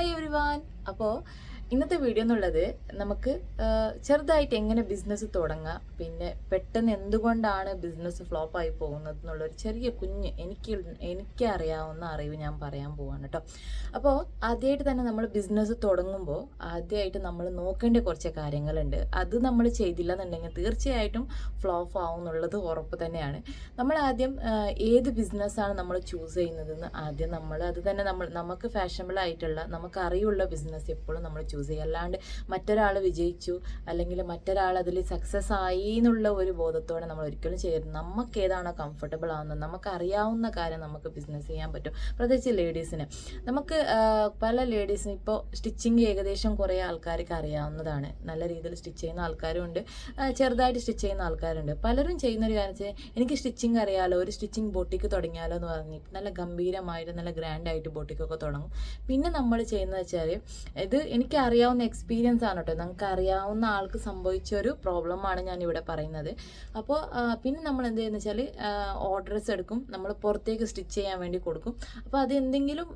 Hi everyone. അപ്പോൾ ഇന്നത്തെ video എന്നുള്ളത് നമുക്ക് ചെറുതായിട്ട് എങ്ങനെ ബിസിനസ് തുടങ്ങാം, പിന്നെ പെട്ടെന്ന് എന്തുകൊണ്ടാണ് ബിസിനസ് ഫ്ലോപ്പായി പോകുന്നത് എന്നുള്ളൊരു ചെറിയ കുഞ്ഞ് എനിക്ക് അറിയാവുന്ന അറിവ് ഞാൻ പറയാൻ പോവാണ് കേട്ടോ. അപ്പോൾ ആദ്യമായിട്ട് തന്നെ നമ്മൾ ബിസിനസ് തുടങ്ങുമ്പോൾ ആദ്യമായിട്ട് നമ്മൾ നോക്കേണ്ട കുറച്ച് കാര്യങ്ങളുണ്ട്. അത് നമ്മൾ ചെയ്തില്ല എന്നുണ്ടെങ്കിൽ തീർച്ചയായിട്ടും ഫ്ലോപ്പ് ആവും എന്നുള്ളത് ഉറപ്പ് തന്നെയാണ്. നമ്മൾ ആദ്യം ഏത് ബിസിനസ്സാണ് നമ്മൾ ചൂസ് ചെയ്യുന്നതെന്ന് ആദ്യം അത് തന്നെ നമുക്ക് ഫാഷനബിൾ ആയിട്ടുള്ള നമുക്ക് അറിയുള്ള ബിസിനസ് എപ്പോഴും നമ്മൾ ചൂസ് ചെയ്യുക. അല്ലാണ്ട് മറ്റൊരാൾ വിജയിച്ചു അല്ലെങ്കിൽ മറ്റൊരാൾ അതിൽ സക്സസ് ആയി എന്നുള്ള ഒരു ബോധത്തോടെ നമ്മൾ ഒരിക്കലും ചെയ്യരുത്. നമുക്ക് ഏതാണോ കംഫർട്ടബിൾ ആവുന്നത്, നമുക്ക് അറിയാവുന്ന കാര്യം നമുക്ക് ബിസിനസ് ചെയ്യാൻ പറ്റും. പ്രത്യേകിച്ച് ലേഡീസിന്, നമുക്ക് പല ലേഡീസിന് ഇപ്പോൾ സ്റ്റിച്ചിങ് ഏകദേശം കുറേ ആൾക്കാർക്ക് അറിയാവുന്നതാണ്. നല്ല രീതിയിൽ സ്റ്റിച്ച് ചെയ്യുന്ന ആൾക്കാരും ഉണ്ട്, ചെറുതായിട്ട് സ്റ്റിച്ച് ചെയ്യുന്ന ആൾക്കാരുണ്ട്. പലരും ചെയ്യുന്നൊരു കാര്യം വെച്ചാൽ എനിക്ക് സ്റ്റിച്ചിങ് അറിയാലോ, ഒരു സ്റ്റിച്ചിങ് ബൊട്ടിക്ക് തുടങ്ങിയാലോ എന്ന് പറഞ്ഞിട്ട് നല്ല ഗംഭീരമായിട്ട് നല്ല ഗ്രാൻഡായിട്ട് ബൊട്ടിക്കൊക്കെ തുടങ്ങും. പിന്നെ നമ്മൾ ചെയ്യുന്നത് വെച്ചാൽ, ഇത് എനിക്ക് അറിയാവുന്ന എക്സ്പീരിയൻസ് ആണ് കേട്ടോ, നമുക്ക് അറിയാവുന്ന ആൾക്ക് സംഭവിച്ച ഒരു പ്രോബ്ലമാണ് ഞാനിവിടെ പറയുന്നത്. അപ്പോൾ പിന്നെ നമ്മൾ എന്ത് ചെയ്യുന്നത് വെച്ചാൽ ഓർഡേഴ്സ് എടുക്കും, നമ്മൾ പുറത്തേക്ക് സ്റ്റിച്ച് ചെയ്യാൻ വേണ്ടി കൊടുക്കും. അപ്പോൾ അത് എന്തെങ്കിലും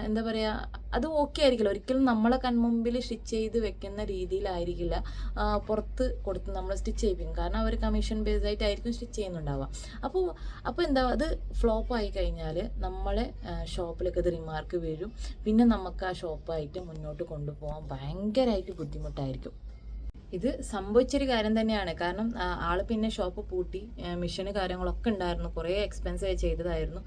എന്താ പറയുക, അത് ഓക്കെ ആയിരിക്കില്ല, ഒരിക്കലും നമ്മളെ കൺമുമ്പിൽ സ്റ്റിച്ച് ചെയ്ത് വെക്കുന്ന രീതിയിലായിരിക്കില്ല പുറത്ത് കൊടുത്ത് നമ്മൾ സ്റ്റിച്ച് ചെയ്യിപ്പിക്കും. കാരണം അവർ കമ്മീഷൻ ബേസ്ഡ് ആയിട്ടായിരിക്കും സ്റ്റിച്ച് ചെയ്യുന്നുണ്ടാവുക. അപ്പോൾ എന്താ, അത് ഫ്ലോപ്പ് ആയി കഴിഞ്ഞാൽ നമ്മളെ ഷോപ്പിലേക്ക് അത് റിമാർക്ക് വീഴും. പിന്നെ നമുക്ക് ആ ഷോപ്പായിട്ട് മുന്നോട്ട് കൊണ്ടുപോകാൻ ഭയങ്കരമായിട്ട് ബുദ്ധിമുട്ടായിരിക്കും. ഇത് സംഭവിച്ചൊരു കാര്യം തന്നെയാണ്. കാരണം ആൾ പിന്നെ ഷോപ്പ് പൂട്ടി, മിഷന് കാര്യങ്ങളൊക്കെ ഉണ്ടായിരുന്നു, കുറേ എക്സ്പെൻസീവ് ചെയ്തതായിരുന്നു.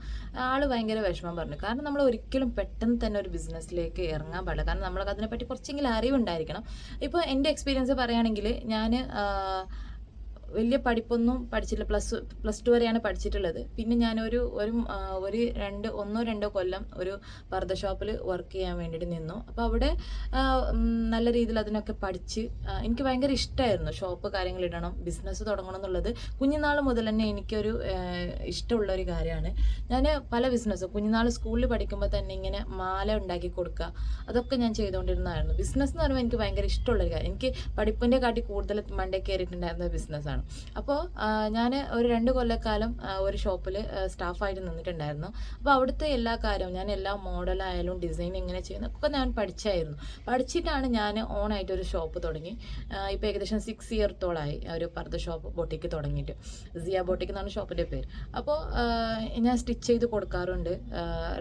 ആൾ ഭയങ്കര വിഷമം പറഞ്ഞു. കാരണം നമ്മൾ ഒരിക്കലും പെട്ടെന്ന് തന്നെ ഒരു ബിസിനസ്സിലേക്ക് ഇറങ്ങാൻ പാടില്ല. കാരണം നമ്മൾക്ക് അതിനെപ്പറ്റി കുറച്ചെങ്കിലും അറിവുണ്ടായിരിക്കണം. ഇപ്പോൾ എൻ്റെ എക്സ്പീരിയൻസ് പറയുകയാണെങ്കിൽ, ഞാൻ വലിയ പഠിപ്പൊന്നും പഠിച്ചില്ല, പ്ലസ് ടു വരെയാണ് പഠിച്ചിട്ടുള്ളത്. പിന്നെ ഞാനൊരു ഒന്നോ രണ്ടോ കൊല്ലം ഒരു പർദ്ദ ഷോപ്പിൽ വർക്ക് ചെയ്യാൻ വേണ്ടിയിട്ട് നിന്നു. അപ്പോൾ അവിടെ നല്ല രീതിയിൽ അതിനൊക്കെ പഠിച്ച് എനിക്ക് ഭയങ്കര ഇഷ്ടമായിരുന്നു ഷോപ്പ് കാര്യങ്ങൾ ഇടണം, ബിസിനസ് തുടങ്ങണം എന്നുള്ളത്. കുഞ്ഞുനാൾ മുതൽ തന്നെ എനിക്കൊരു ഇഷ്ടമുള്ളൊരു കാര്യമാണ്. ഞാൻ പല ബിസിനസ്സും കുഞ്ഞുനാൾ സ്കൂളിൽ പഠിക്കുമ്പോൾ തന്നെ ഇങ്ങനെ മാല ഉണ്ടാക്കി കൊടുക്കുക, അതൊക്കെ ഞാൻ ചെയ്തുകൊണ്ടിരുന്നതായിരുന്നു. ബിസിനസ് എന്ന് പറയുമ്പോൾ എനിക്ക് ഭയങ്കര ഇഷ്ടമുള്ളൊരു കാര്യം. എനിക്ക് പഠിപ്പിൻ്റെ കാട്ടി കൂടുതൽ മണ്ടേ കയറിയിട്ടുണ്ടായിരുന്ന ബിസിനസ്സാണ്. അപ്പോൾ ഞാൻ ഒരു 2 കൊല്ലക്കാലം ഒരു ഷോപ്പിൽ സ്റ്റാഫായിട്ട് നിന്നിട്ടുണ്ടായിരുന്നു. അപ്പോൾ അവിടുത്തെ എല്ലാ കാര്യവും ഞാൻ എല്ലാ മോഡലായാലും ഡിസൈൻ എങ്ങനെ ചെയ്യുന്നതൊക്കെ ഞാൻ പഠിച്ചിട്ടാണ് ഞാൻ ഓണായിട്ട് ഒരു ഷോപ്പ് തുടങ്ങി. ഇപ്പോൾ ഏകദേശം 6 ഇയർത്തോളായി ഒരു പർദ്ദ ഷോപ്പ് ബൊട്ടിക്ക് തുടങ്ങിയിട്ട്. സിയ ബൊട്ടിക്ക് എന്നാണ് ഷോപ്പിൻ്റെ പേര്. അപ്പോൾ ഞാൻ സ്റ്റിച്ച് ചെയ്ത് കൊടുക്കാറുണ്ട്,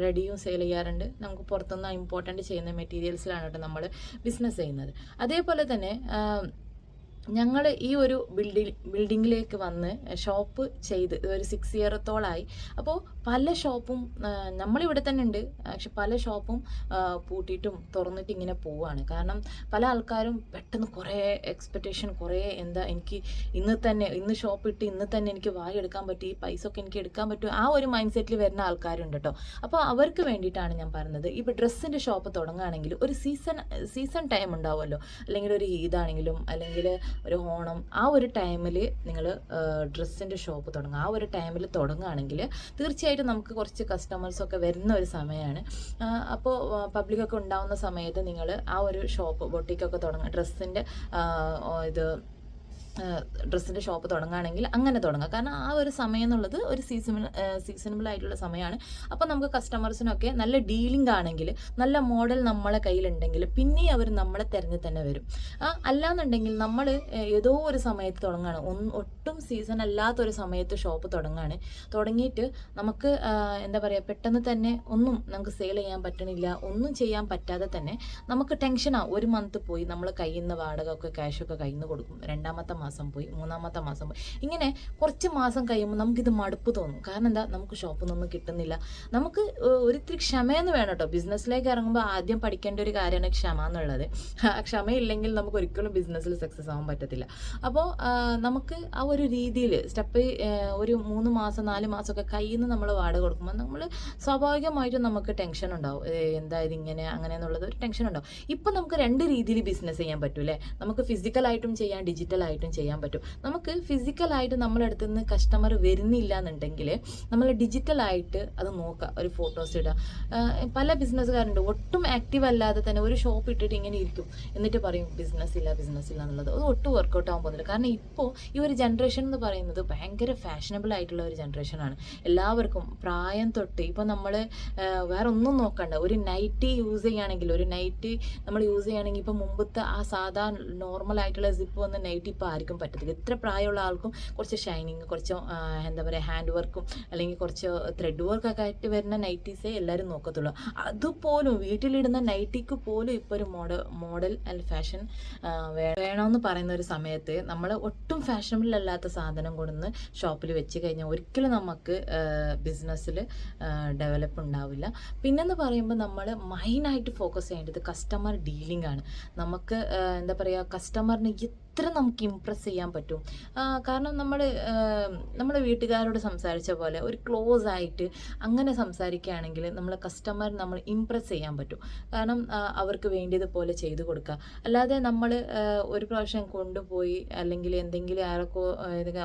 റെഡിയും സെയിൽ ചെയ്യാറുണ്ട്. നമുക്ക് പുറത്തുനിന്ന് ഇമ്പോർട്ടൻ്റ് ചെയ്യുന്ന മെറ്റീരിയൽസിലാണ് കേട്ടോ നമ്മൾ ബിസിനസ് ചെയ്യുന്നത്. അതേപോലെ തന്നെ ഞങ്ങൾ ഈ ഒരു ബിൽഡിങ്ങിലേക്ക് വന്ന് ഷോപ്പ് ചെയ്ത് ഒരു 6 ഇയറത്തോളായി. അപ്പോൾ പല ഷോപ്പും നമ്മളിവിടെ തന്നെ ഉണ്ട്, പക്ഷെ പല ഷോപ്പും പൂട്ടിയിട്ടും തുറന്നിട്ട് ഇങ്ങനെ പോവുകയാണ്. കാരണം പല ആൾക്കാരും പെട്ടെന്ന് കുറേ എക്സ്പെക്റ്റേഷൻ, കുറേ എനിക്ക് ഇന്ന് ഷോപ്പ് ഇട്ട് ഇന്ന് തന്നെ എനിക്ക് എടുക്കാൻ പറ്റും, ഈ പൈസ ഒക്കെ എനിക്ക് എടുക്കാൻ പറ്റും, ആ ഒരു മൈൻഡ് സെറ്റിൽ വരുന്ന ആൾക്കാരുണ്ട് കേട്ടോ. അപ്പോൾ അവർക്ക് വേണ്ടിയിട്ടാണ് ഞാൻ പറയുന്നത്, ഇപ്പോൾ ഡ്രസ്സിൻ്റെ ഷോപ്പ് തുടങ്ങുകയാണെങ്കിൽ ഒരു സീസൺ ടൈം ഉണ്ടാവുമല്ലോ, അല്ലെങ്കിൽ ഒരു ഈദാണെങ്കിലും അല്ലെങ്കിൽ ഒരു ഓണം, ആ ഒരു ടൈമിൽ നിങ്ങൾ ഡ്രസ്സിൻ്റെ ഷോപ്പ് തുടങ്ങുക. ആ ഒരു ടൈമിൽ തുടങ്ങുകയാണെങ്കിൽ തീർച്ചയായിട്ടും നമുക്ക് കുറച്ച് കസ്റ്റമേഴ്സൊക്കെ വരുന്ന ഒരു സമയമാണ്. അപ്പോൾ പബ്ലിക്കൊക്കെ ഉണ്ടാവുന്ന സമയത്ത് നിങ്ങൾ ആ ഒരു ഷോപ്പ് ബൊട്ടിക്കൊക്കെ തുടങ്ങുക, ഡ്രസ്സിൻ്റെ ഷോപ്പ് തുടങ്ങുകയാണെങ്കിൽ അങ്ങനെ തുടങ്ങുക. കാരണം ആ ഒരു സമയം എന്നുള്ളത് ഒരു സീസണബിൾ ആയിട്ടുള്ള സമയമാണ്. അപ്പോൾ നമുക്ക് കസ്റ്റമേഴ്സിനൊക്കെ നല്ല ഡീലിംഗ് ആണെങ്കിൽ, നല്ല മോഡൽ നമ്മളെ കയ്യിലുണ്ടെങ്കിൽ പിന്നെ അവർ നമ്മളെ തിരഞ്ഞ് തന്നെ വരും. അല്ലാന്നുണ്ടെങ്കിൽ നമ്മൾ ഏതോ ഒരു സമയത്ത് തുടങ്ങുകയാണ്, ഒട്ടും സീസൺ അല്ലാത്തൊരു സമയത്ത് ഷോപ്പ് തുടങ്ങിയിട്ട് നമുക്ക് എന്താ പറയുക, പെട്ടെന്ന് തന്നെ ഒന്നും നമുക്ക് സെയിൽ ചെയ്യാൻ പറ്റണില്ല, ഒന്നും ചെയ്യാൻ പറ്റാതെ തന്നെ നമുക്ക് ടെൻഷനാണ്. ഒരു മന്ത് പോയി, നമ്മൾ കയ്യിൽ നിന്ന് വാടക ഒക്കെ ക്യാഷൊക്കെ കയ്യിൽ നിന്ന് കൊടുക്കും, 2ാമത്തെ മാസം പോയി, 3ാമത്തെ മാസം പോയി, ഇങ്ങനെ കുറച്ച് മാസം കഴിയുമ്പോൾ നമുക്കിത് മടുപ്പ് തോന്നും. കാരണം എന്താ, നമുക്ക് ഷോപ്പിൽ നിന്നും കിട്ടുന്നില്ല. നമുക്ക് ഒരിത്തിരി ക്ഷമയെന്ന് വേണം കേട്ടോ. ബിസിനസ്സിലേക്ക് ഇറങ്ങുമ്പോൾ ആദ്യം പഠിക്കേണ്ട ഒരു കാര്യമാണ് ക്ഷമ എന്നുള്ളത്. ക്ഷമയില്ലെങ്കിൽ നമുക്ക് ഒരിക്കലും ബിസിനസ്സിൽ സക്സസ് ആവാൻ പറ്റത്തില്ല. അപ്പോൾ നമുക്ക് ആ ഒരു രീതിയിൽ സ്റ്റെപ്പ് ഒരു 3 മാസം 4 മാസമൊക്കെ കയ്യിൽ നിന്ന് നമ്മൾ വാടക കൊടുക്കുമ്പോൾ നമ്മൾ സ്വാഭാവികമായിട്ടും നമുക്ക് ടെൻഷൻ ഉണ്ടാവും, എന്താ ഇതിങ്ങനെ അങ്ങനെ എന്നുള്ളത് ഒരു ടെൻഷൻ ഉണ്ടാവും. ഇപ്പം നമുക്ക് 2 രീതിയിൽ ബിസിനസ് ചെയ്യാൻ പറ്റും അല്ലേ. നമുക്ക് ഫിസിക്കലായിട്ടും ചെയ്യാം, ഡിജിറ്റലായിട്ടും ചെയ്യാൻ പറ്റും. നമുക്ക് ഫിസിക്കലായിട്ട് നമ്മളെ അടുത്ത് നിന്ന് കസ്റ്റമർ വരുന്നില്ല എന്നുണ്ടെങ്കിൽ നമ്മൾ ഡിജിറ്റലായിട്ട് അത് നോക്കുക, ഒരു ഫോട്ടോസ് ഇടുക. പല ബിസിനസ്സുകാരുണ്ട് ഒട്ടും ആക്റ്റീവ് അല്ലാതെ തന്നെ ഒരു ഷോപ്പ് ഇട്ടിട്ട് ഇങ്ങനെ ഇരിക്കും, എന്നിട്ട് പറയും ബിസിനസ് ഇല്ല എന്നുള്ളത്. അത് ഒട്ടും വർക്കൗട്ട് ആകാൻ പോകുന്നില്ല. കാരണം ഇപ്പോൾ ഈ ഒരു ജനറേഷൻ എന്ന് പറയുന്നത് ഭയങ്കര ഫാഷനബിൾ ആയിട്ടുള്ള ഒരു ജനറേഷനാണ്. എല്ലാവർക്കും പ്രായം തൊട്ട് ഇപ്പോൾ നമ്മൾ വേറെ ഒന്നും നോക്കണ്ട, ഒരു നൈറ്റി യൂസ് ചെയ്യുകയാണെങ്കിൽ, ഒരു നൈറ്റി നമ്മൾ യൂസ് ചെയ്യുകയാണെങ്കിൽ ഇപ്പോൾ മുമ്പത്തെ ആ സാധാ നോർമൽ ആയിട്ടുള്ള സിപ്പ് വന്ന നൈറ്റി ഇപ്പോൾ ആർക്കും പറ്റത്തില്ല. ഇത്ര പ്രായമുള്ള ആൾക്കും കുറച്ച് ഷൈനിങ്, കുറച്ച് എന്താ പറയുക ഹാൻഡ് വർക്കും അല്ലെങ്കിൽ കുറച്ച് ത്രെഡ് വർക്കൊക്കെ ആയിട്ട് വരുന്ന നൈറ്റീസേ എല്ലാവരും നോക്കത്തുള്ളൂ. അതുപോലും വീട്ടിലിടുന്ന നൈറ്റിക്ക് പോലും ഇപ്പോൾ ഒരു മോഡൽ ആൻഡ് ഫാഷൻ വേണമെന്ന് പറയുന്ന ഒരു സമയത്ത് നമ്മൾ ഒട്ടും ഫാഷനബിൾ അല്ലാത്ത സാധനം കൊണ്ടുവന്ന് ഷോപ്പിൽ വെച്ച് കഴിഞ്ഞാൽ ഒരിക്കലും നമുക്ക് ബിസിനസ്സിൽ ഡെവലപ്പ് ഉണ്ടാവില്ല. പിന്നെന്ന് പറയുമ്പോൾ നമ്മൾ മെയിനായിട്ട് ഫോക്കസ് ചെയ്യേണ്ടത് കസ്റ്റമർ ഡീലിംഗ് ആണ്. നമുക്ക് എന്താ പറയുക, കസ്റ്റമറിന് എത്ര നമുക്ക് ഇമ്പ്രസ് ചെയ്യാൻ പറ്റും. കാരണം നമ്മുടെ വീട്ടുകാരോട് സംസാരിച്ച പോലെ ഒരു ക്ലോസ് ആയിട്ട് അങ്ങനെ സംസാരിക്കുകയാണെങ്കിൽ നമ്മൾ നമ്മൾ ഇമ്പ്രസ് ചെയ്യാൻ പറ്റും. കാരണം അവർക്ക് വേണ്ടിയതുപോലെ ചെയ്തു കൊടുക്കുക. അല്ലാതെ നമ്മൾ ഒരു പ്രാവശ്യം കൊണ്ടുപോയി അല്ലെങ്കിൽ എന്തെങ്കിലും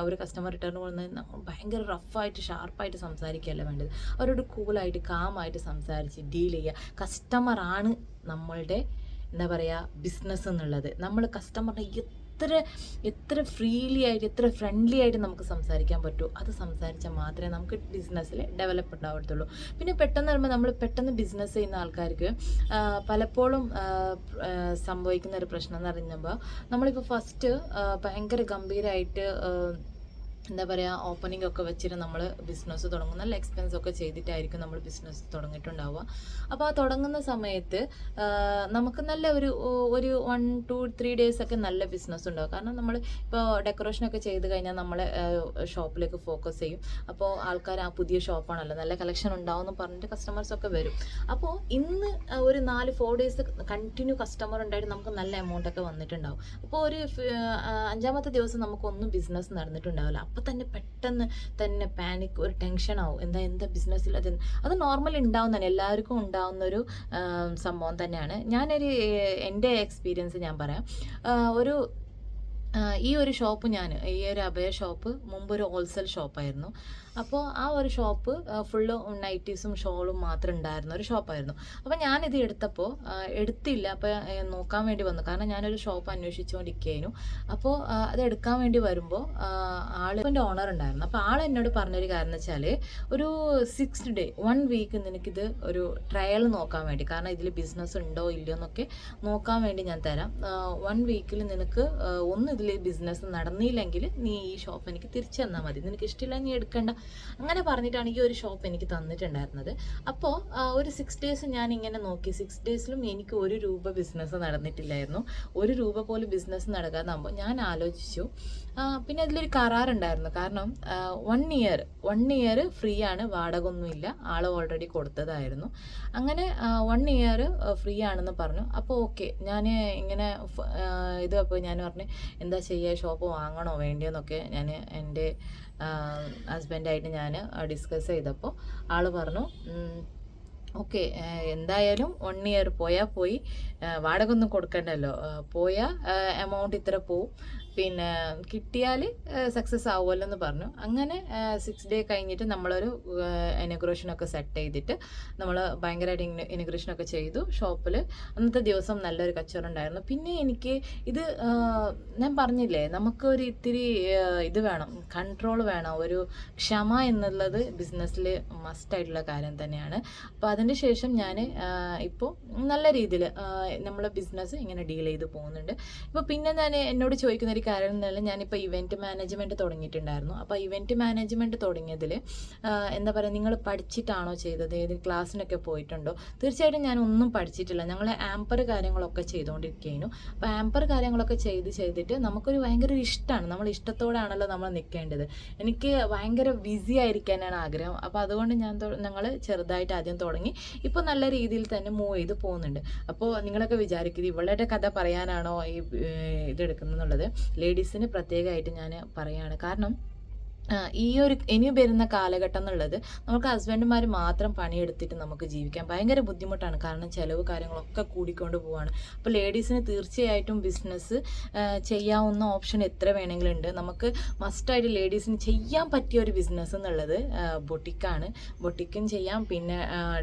ഒരു കസ്റ്റമർ റിട്ടേൺ കൊണ്ടുവന്ന് ഭയങ്കര റഫായിട്ട് ഷാർപ്പായിട്ട് സംസാരിക്കുകയല്ല വേണ്ടത്. അവരോട് കൂളായിട്ട് കാമായിട്ട് സംസാരിച്ച് ഡീൽ ചെയ്യുക. കസ്റ്റമറാണ് നമ്മളുടെ എന്താ പറയുക ബിസിനസ് എന്നുള്ളത്. നമ്മൾ കസ്റ്റമറിനെ എത്ര ഫ്രീലി ആയിട്ട് എത്ര ഫ്രണ്ട്ലി ആയിട്ട് നമുക്ക് സംസാരിക്കാൻ പറ്റുമോ അത് സംസാരിച്ചാൽ മാത്രമേ നമുക്ക് ബിസിനസ്സിൽ ഡെവലപ്പ് ഉണ്ടാവത്തുള്ളൂ. പിന്നെ പെട്ടെന്ന് വരുമ്പോൾ നമ്മൾ പെട്ടെന്ന് ബിസിനസ് ചെയ്യുന്ന ആൾക്കാർക്ക് പലപ്പോഴും സംഭവിക്കുന്ന ഒരു പ്രശ്നം എന്ന് പറയുമ്പോൾ നമ്മളിപ്പോൾ ഫസ്റ്റ് ഭയങ്കര ഗംഭീരമായിട്ട് എന്താ പറയുക ഓപ്പണിംഗ് ഒക്കെ വെച്ചിട്ട് നമ്മൾ ബിസിനസ് തുടങ്ങും. നല്ല എക്സ്പെൻസ് ഒക്കെ ചെയ്തിട്ടായിരിക്കും നമ്മൾ ബിസിനസ് തുടങ്ങിയിട്ടുണ്ടാവുക. അപ്പോൾ ആ തുടങ്ങുന്ന സമയത്ത് നമുക്ക് നല്ല ഒരു 1, 2, 3 days ഒക്കെ നല്ല ബിസിനസ് ഉണ്ടാവും. കാരണം നമ്മൾ ഇപ്പോൾ ഡെക്കറേഷനൊക്കെ ചെയ്ത് കഴിഞ്ഞാൽ നമ്മളെ ഷോപ്പിലേക്ക് ഫോക്കസ് ചെയ്യും. അപ്പോൾ ആൾക്കാർ ആ പുതിയ ഷോപ്പാണല്ലോ നല്ല കളക്ഷൻ ഉണ്ടാവും എന്ന് പറഞ്ഞിട്ട് കസ്റ്റമേഴ്സൊക്കെ വരും. അപ്പോൾ ഇന്ന് ഒരു 4-4 days കണ്ടിന്യൂ കസ്റ്റമർ ഉണ്ടായിട്ട് നമുക്ക് നല്ല എമൗണ്ട് ഒക്കെ വന്നിട്ടുണ്ടാവും. അപ്പോൾ ഒരു 5ാമത്തെ ദിവസം നമുക്കൊന്നും ബിസിനസ് നടന്നിട്ടുണ്ടാവില്ല. അപ്പോൾ തന്നെ പെട്ടെന്ന് തന്നെ പാനിക്, ഒരു ടെൻഷൻ ആവും. എന്താ ബിസിനസ്സിൽ അത് നോർമൽ ഉണ്ടാവുന്നതാണ്, എല്ലാവർക്കും ഉണ്ടാവുന്നൊരു സംഭവം തന്നെയാണ്. എൻ്റെ എക്സ്പീരിയൻസ് ഞാൻ പറയാം. ഈ ഒരു ഷോപ്പ് ഈ ഒരു അഭയ ഷോപ്പ് മുമ്പ് ഒരു ഹോൾസെയിൽ ഷോപ്പായിരുന്നു. അപ്പോൾ ആ ഒരു ഷോപ്പ് ഫുള്ള് നൈറ്റീസും ഷോളും മാത്രം ഉണ്ടായിരുന്ന ഒരു ഷോപ്പായിരുന്നു. അപ്പോൾ ഞാനിത് എടുത്തില്ല. അപ്പോൾ നോക്കാൻ വേണ്ടി വന്നു. കാരണം ഞാനൊരു ഷോപ്പ് അന്വേഷിച്ചുകൊണ്ടിരിക്കുകയായിരുന്നു. അപ്പോൾ അത് എടുക്കാൻ വേണ്ടി വരുമ്പോൾ ആളിൻ്റെ ഓണർ ഉണ്ടായിരുന്നു. അപ്പോൾ ആൾ എന്നോട് പറഞ്ഞൊരു കാര്യം എന്ന് വെച്ചാൽ ഒരു 6 day 1 week നിനക്കിത് ഒരു ട്രയൽ നോക്കാൻ വേണ്ടി, കാരണം ഇതിൽ ബിസിനസ് ഉണ്ടോ ഇല്ലയോ എന്നൊക്കെ നോക്കാൻ വേണ്ടി ഞാൻ തരാം. 1 week നിനക്ക് ഇതിൽ ബിസിനസ് നടന്നില്ലെങ്കിൽ നീ ഈ ഷോപ്പ് എനിക്ക് തിരിച്ചു തന്നാൽ മതി, നിനക്ക് ഇഷ്ടമില്ല നീ എടുക്കണ്ട, അങ്ങനെ പറഞ്ഞിട്ടാണ് ഈ ഒരു ഷോപ്പ് എനിക്ക് തന്നിട്ടുണ്ടായിരുന്നത്. അപ്പോൾ ഒരു 6 days ഞാൻ ഇങ്ങനെ നോക്കി. 6 daysലും എനിക്ക് 1 രൂപ ബിസിനസ് നടന്നിട്ടില്ലായിരുന്നു. 1 രൂപ പോലും ബിസിനസ് നടക്കാതാകുമ്പോൾ ഞാൻ ആലോചിച്ചു. പിന്നെ അതിലൊരു കരാറുണ്ടായിരുന്നു. കാരണം 1 year ഫ്രീ ആണ്, വാടക ഒന്നുമില്ല, ആൾ ഓൾറെഡി കൊടുത്തതായിരുന്നു. അങ്ങനെ 1 year ഫ്രീ ആണെന്ന് പറഞ്ഞു. അപ്പോൾ ഓക്കെ, ഞാൻ ഇങ്ങനെ അപ്പോൾ ഞാൻ പറഞ്ഞു എന്താ ചെയ്യുക, ഷോപ്പ് വാങ്ങണോ വേണ്ടിയെന്നൊക്കെ ഞാൻ എൻ്റെ ഹസ്ബൻഡായിട്ട് ഞാൻ ഡിസ്കസ് ചെയ്തപ്പോൾ ആൾ പറഞ്ഞു ഓക്കെ, എന്തായാലും 1 year പോയി, വാടക ഒന്നും കൊടുക്കണ്ടല്ലോ, എമൗണ്ട് ഇത്ര പോവും, പിന്നെ കിട്ടിയാൽ സക്സസ് ആവുമല്ലോ എന്ന് പറഞ്ഞു. അങ്ങനെ 6 day കഴിഞ്ഞിട്ട് നമ്മളൊരു ഇനഗ്രേഷനൊക്കെ സെറ്റ് ചെയ്തിട്ട് നമ്മൾ ഭയങ്കരമായിട്ട് ഇനഗ്രേഷനൊക്കെ ചെയ്തു ഷോപ്പിൽ. അന്നത്തെ ദിവസം നല്ലൊരു കച്ചവടം ഉണ്ടായിരുന്നു. പിന്നെ എനിക്ക് ഞാൻ പറഞ്ഞില്ലേ, നമുക്കൊരു ഇത്തിരി ഇത് വേണം, കൺട്രോൾ വേണം, ഒരു ക്ഷമ എന്നുള്ളത് ബിസിനസ്സിൽ മസ്റ്റായിട്ടുള്ള കാര്യം തന്നെയാണ്. അപ്പോൾ അതിന് ശേഷം ഞാൻ ഇപ്പോൾ നല്ല രീതിയിൽ നമ്മളെ ബിസിനസ് ഇങ്ങനെ ഡീൽ ചെയ്ത് പോകുന്നുണ്ട്. ഇപ്പോൾ പിന്നെ ഞാൻ എന്നോട് ചോദിക്കുന്ന കാര്യം എന്നല്ല, ഞാനിപ്പോൾ ഇവൻറ്റ് മാനേജ്മെൻറ്റ് തുടങ്ങിയിട്ടുണ്ടായിരുന്നു. അപ്പോൾ ഇവൻറ്റ് മാനേജ്മെൻറ്റ് തുടങ്ങിയതിൽ എന്താ പറയുക, നിങ്ങൾ പഠിച്ചിട്ടാണോ ചെയ്തത്, ഏത് ക്ലാസ്സിനൊക്കെ പോയിട്ടുണ്ടോ? തീർച്ചയായിട്ടും ഞാൻ ഒന്നും പഠിച്ചിട്ടില്ല. ഞങ്ങൾ ആമ്പർ കാര്യങ്ങളൊക്കെ ചെയ്തുകൊണ്ടിരിക്കുകയായിരുന്നു. അപ്പോൾ ആമ്പർ കാര്യങ്ങളൊക്കെ ചെയ്തിട്ട് നമുക്കൊരു ഭയങ്കര ഇഷ്ടമാണ്, നമ്മൾ ഇഷ്ടത്തോടാണല്ലോ നമ്മൾ നിൽക്കേണ്ടത്. എനിക്ക് ഭയങ്കര ബിസി ആയിരിക്കാനാണ് ആഗ്രഹം. അപ്പോൾ അതുകൊണ്ട് ഞങ്ങൾ ചെറുതായിട്ട് ആദ്യം തുടങ്ങി, ഇപ്പോൾ നല്ല രീതിയിൽ തന്നെ മൂവ് ചെയ്ത് പോകുന്നുണ്ട്. അപ്പോൾ നിങ്ങളൊക്കെ വിചാരിക്കുന്നത് ഇവളുടെ കഥ പറയാനാണോ ഈ ഇതെടുക്കുന്നുള്ളത്? ലേഡീസിന് പ്രത്യേകമായിട്ട് ഞാൻ പറയുകയാണ്. കാരണം ഇനി വരുന്ന കാലഘട്ടം എന്നുള്ളത് നമുക്ക് ഹസ്ബൻഡുമാർ മാത്രം പണിയെടുത്തിട്ട് നമുക്ക് ജീവിക്കാൻ ഭയങ്കര ബുദ്ധിമുട്ടാണ്. കാരണം ചിലവ് കാര്യങ്ങളൊക്കെ കൂടിക്കൊണ്ട് പോവാണ്. അപ്പോൾ ലേഡീസിന് തീർച്ചയായിട്ടും ബിസിനസ് ചെയ്യാവുന്ന ഓപ്ഷൻ എത്ര വേണമെങ്കിലും ഉണ്ട്. നമുക്ക് മസ്റ്റായിട്ട് ലേഡീസിന് ചെയ്യാൻ പറ്റിയ ഒരു ബിസിനസ് എന്നുള്ളത് ബൊട്ടിക്കാണ്. ബൊട്ടിക്കും ചെയ്യാം, പിന്നെ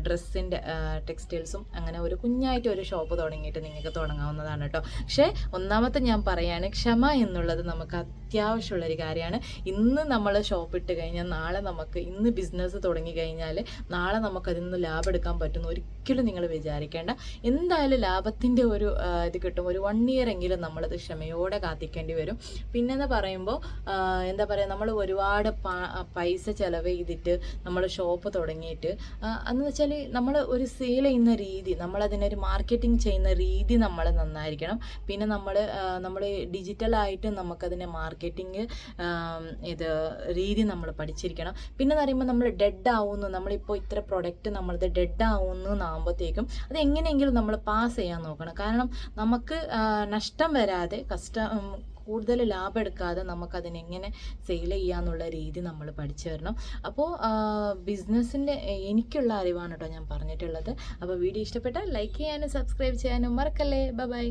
ഡ്രസ്സിൻ്റെ ടെക്സ്റ്റൈൽസും അങ്ങനെ ഒരു കുഞ്ഞായിട്ട് ഒരു ഷോപ്പ് തുടങ്ങിയിട്ട് നിങ്ങൾക്ക് തുടങ്ങാവുന്നതാണ് കേട്ടോ. പക്ഷേ ഒന്നാമത്തെ ഞാൻ പറയാണ്, ക്ഷമ എന്നുള്ളത് നമുക്ക് അത്യാവശ്യമുള്ളൊരു കാര്യമാണ്. ഇന്ന് നമ്മൾ ഷോപ്പ് ഇട്ട് കഴിഞ്ഞാൽ നാളെ നമുക്ക് ഇന്ന് ബിസിനസ് തുടങ്ങി കഴിഞ്ഞാൽ നാളെ നമുക്കതിൽ നിന്ന് ലാഭം എടുക്കാൻ പറ്റുന്ന ഒരിക്കലും നിങ്ങൾ വിചാരിക്കേണ്ട. എന്തായാലും ലാഭത്തിൻ്റെ ഒരു ഇത് കിട്ടും. ഒരു 1 ഇയർ എങ്കിലും നമ്മളത് ക്ഷമയോടെ കാത്തിക്കേണ്ടി വരും. പിന്നെന്ന് പറയുമ്പോൾ എന്താ പറയുക, നമ്മൾ ഒരുപാട് പൈസ ചിലവ് ചെയ്തിട്ട് നമ്മൾ ഷോപ്പ് തുടങ്ങിയിട്ട് എന്ന് വെച്ചാൽ നമ്മൾ ഒരു സെയിൽ ചെയ്യുന്ന രീതി, നമ്മളതിനൊരു മാർക്കറ്റിംഗ് ചെയ്യുന്ന രീതി നമ്മൾ നന്നായിരിക്കണം. പിന്നെ നമ്മൾ ഡിജിറ്റലായിട്ട് നമുക്കതിനെ മാർക്കറ്റിംഗ് രീതി നമ്മൾ പഠിച്ചിരിക്കണം. പിന്നെ എന്ന് പറയുമ്പോൾ നമ്മൾ ഡെഡ് ആവുന്നു, നമ്മളിപ്പോൾ ഇത്ര പ്രൊഡക്റ്റ് നമ്മളത് ഡെഡ് ആവുന്നു എന്നാകുമ്പോഴത്തേക്കും അത് എങ്ങനെയെങ്കിലും നമ്മൾ പാസ് ചെയ്യാൻ നോക്കണം. കാരണം നമുക്ക് നഷ്ടം വരാതെ കൂടുതൽ ലാഭം എടുക്കാതെ നമുക്കതിനെങ്ങനെ സെയിൽ ചെയ്യാന്നുള്ള രീതി നമ്മൾ പഠിച്ചു വരണം. അപ്പോൾ ബിസിനസ്സിൻ്റെ എനിക്കുള്ള അറിവാണ് കേട്ടോ ഞാൻ പറഞ്ഞിട്ടുള്ളത്. അപ്പോൾ വീഡിയോ ഇഷ്ടപ്പെട്ടാൽ ലൈക്ക് ചെയ്യാനും സബ്സ്ക്രൈബ് ചെയ്യാനും മറക്കല്ലേ. ബൈ.